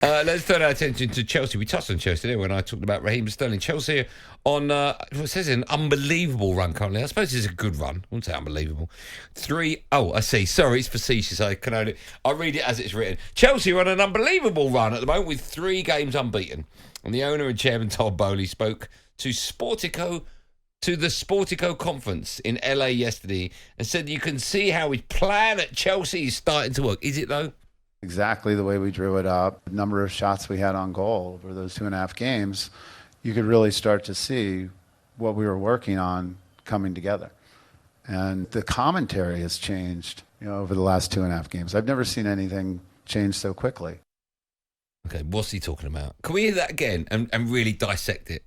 Let's turn our attention to Chelsea. We touched on Chelsea there when I talked about Raheem Sterling. Chelsea on, what says an unbelievable run currently. I suppose it's a good run. I wouldn't say unbelievable. I see. Sorry, it's facetious. I'll read it as it's written. Chelsea are on an unbelievable run at the moment with 3 games unbeaten. And the owner and chairman, Todd Boelhy, spoke to the Sportico conference in LA yesterday and said you can see how his plan at Chelsea is starting to work. Is it, though? Exactly the way we drew it up, the number of shots we had on goal over those 2.5 games, you could really start to see what we were working on coming together. And the commentary has changed, over the last 2.5 games. I've never seen anything change so quickly. Okay, what's he talking about? Can we hear that again and really dissect it?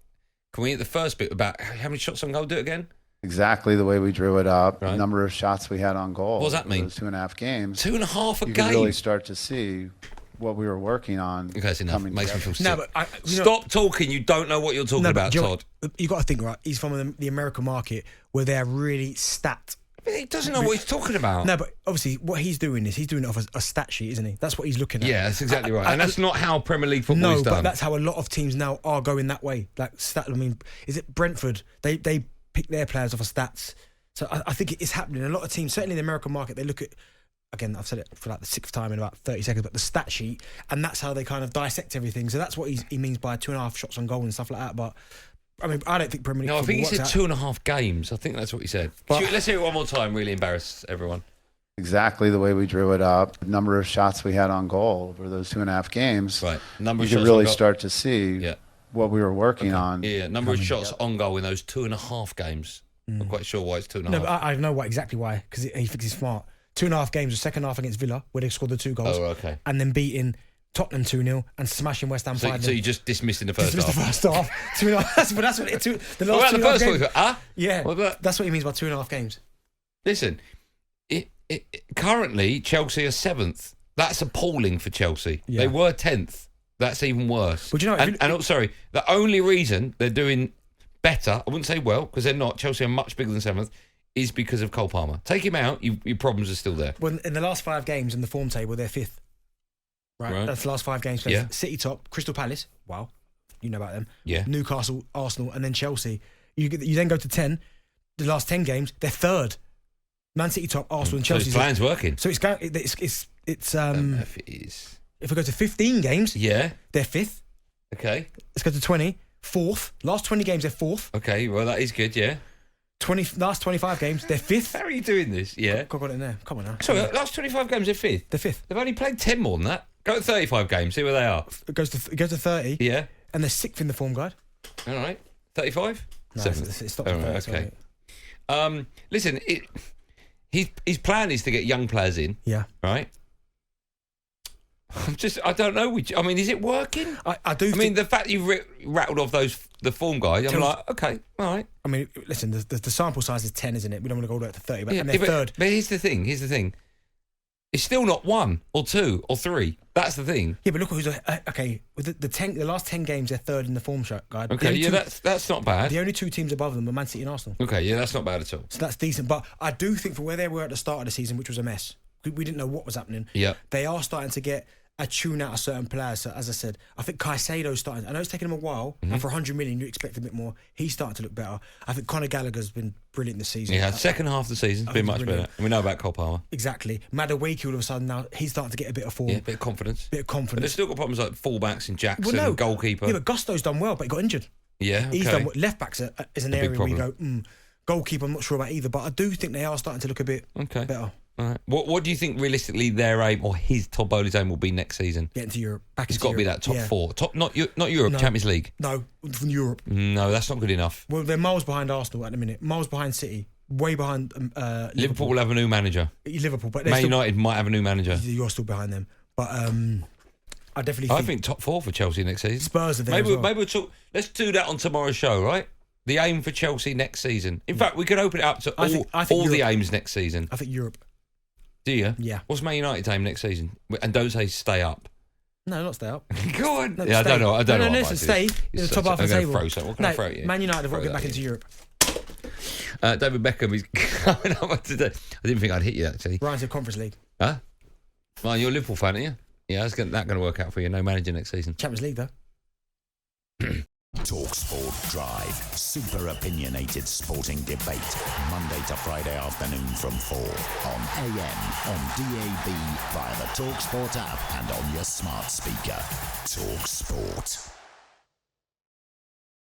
Can we hear the first bit about how many shots on goal? Do it again. Exactly the way we drew it up, the number of shots we had on goal. What does that mean? Those 2.5 games. 2.5 a you game? You could really start to see what we were working on. Okay, that's enough. Makes me feel sick. No, but Stop talking. You don't know what you're talking about, Todd. You got to think, right? He's from the American market where they're really stat. But he doesn't know what he's talking about. No, but obviously what he's doing is he's doing it off a stat sheet, isn't he? That's what he's looking at. Yeah, that's exactly right. And that's not how Premier League football is done. No, but that's how a lot of teams now are going that way. Like stat. I mean, is it Brentford? They pick their players off of stats. So I think it is happening. A lot of teams, certainly in the American market, they look at, again, I've said it for like the 6th time in about 30 seconds, but the stat sheet, and that's how they kind of dissect everything. So that's what he means by 2.5 shots on goal and stuff like that. But I mean, I don't think Premier League. No, I think he said 2.5 games. I think that's what he said. Let's hear it one more time. Really embarrass everyone. Exactly the way we drew it up, the number of shots we had on goal over those 2.5 games. Right, you could really start to see what we were working on. Yeah, number of shots on goal in those 2.5 games. I'm quite sure why it's 2.5. No, but I know exactly why, because he thinks he's smart. 2.5 games, the second half against Villa, where they scored the 2 goals. Oh, okay. And then beating Tottenham 2-0 and smashing West Ham 5-0. So you just dismissed in the first half? Dismissed the first half. 2.5. But that's what the last 2.5 games. Yeah, that's what he means by 2.5 games. Listen, currently Chelsea are 7th. That's appalling for Chelsea. Yeah. They were 10th. That's even worse. But the only reason they're doing better, I wouldn't say well, because they're not. Chelsea are much bigger than 7th, is because of Cole Palmer. Take him out, your problems are still there. Well, in the last 5 games in the form table, they're 5th. Right? That's the last 5 games. Yeah. City top, Crystal Palace, wow, you know about them. Yeah. Newcastle, Arsenal, and then Chelsea. You then go to 10. The last 10 games, they're 3rd. Man City top, Arsenal, and Chelsea. So his plan's working. So it's I don't know if it is. If we go to 15 games, they're 5th. Okay. Let's go to 20. 4th. Last 20 games, they're 4th. Okay, well, that is good, yeah. Last 25 games, they're 5th. How are you doing this? Yeah. Got it in there. Come on now. Sorry, last 25 games, they're 5th? They're 5th. They've only played 10 more than that. Go to 35 games, see where they are. It goes to 30. Yeah. And they're 6th in the form guide. All right. 35? No, it stops at 30. Okay. Listen, his plan is to get young players in. Yeah. Right? I don't know. Is it working? I do. The fact you rattled off the form guide, I'm like, okay, all right. I mean, listen, the sample size is 10, isn't it? We don't want to go all the way to 30, but they're 3rd. But here's the thing. It's still not 1 or 2 or 3. That's the thing. Yeah, but look who's okay. With the last 10 games, they're 3rd in the form guide. Okay, that's not bad. The only 2 teams above them are Man City and Arsenal. Okay, yeah, that's not bad at all. So that's decent. But I do think for where they were at the start of the season, which was a mess, we didn't know what was happening. Yeah, they are starting to get a tune out of certain players. So as I said, I think Caicedo's starting. I know it's taken him a while, and for 100 million, you expect a bit more. He's starting to look better. I think Conor Gallagher's been brilliant this season. Yeah, second half of the season's been much better. And we know about Cole Palmer. Exactly. Madueke all of a sudden now, he's starting to get a bit of form. Yeah, a bit of confidence. But they've still got problems like fullbacks and Jackson and goalkeeper. Yeah, but Gusto's done well, but he got injured. Yeah, okay. He's done well. Left backs is an area where you go, goalkeeper, I'm not sure about either, but I do think they are starting to look a bit better. All right. What do you think realistically their aim or his Todd Boehly's aim will be next season? Get into Europe. It's got to be that top 4. Not Europe, Champions League. No, from Europe. No, that's not good enough. Well, they're miles behind Arsenal at the minute. Miles behind City. Way behind Liverpool will have a new manager. Liverpool, but Man United might have a new manager. You're still behind them. But I think top 4 for Chelsea next season. Spurs are there Maybe we'll talk. Let's do that on tomorrow's show, right? The aim for Chelsea next season. In fact, we could open it up to all the aims next season. I think Europe. Do you? Yeah. What's Man United's aim next season? And don't say stay up. No, not stay up. Go on. No, I don't know. No, listen, stay in the top half of the table. What can I throw at you? Man United have got to get back into Europe. David Beckham is coming up today. I didn't think I'd hit you, actually. Ryan's in Conference League. Huh? Well, you're a Liverpool fan, aren't you? Yeah, that's not going to work out for you. No manager next season. Champions League, though. talkSPORT Drive. Super opinionated sporting debate. Monday to Friday afternoon from 4 on AM, on DAB, via the talkSPORT app and on your smart speaker. talkSPORT.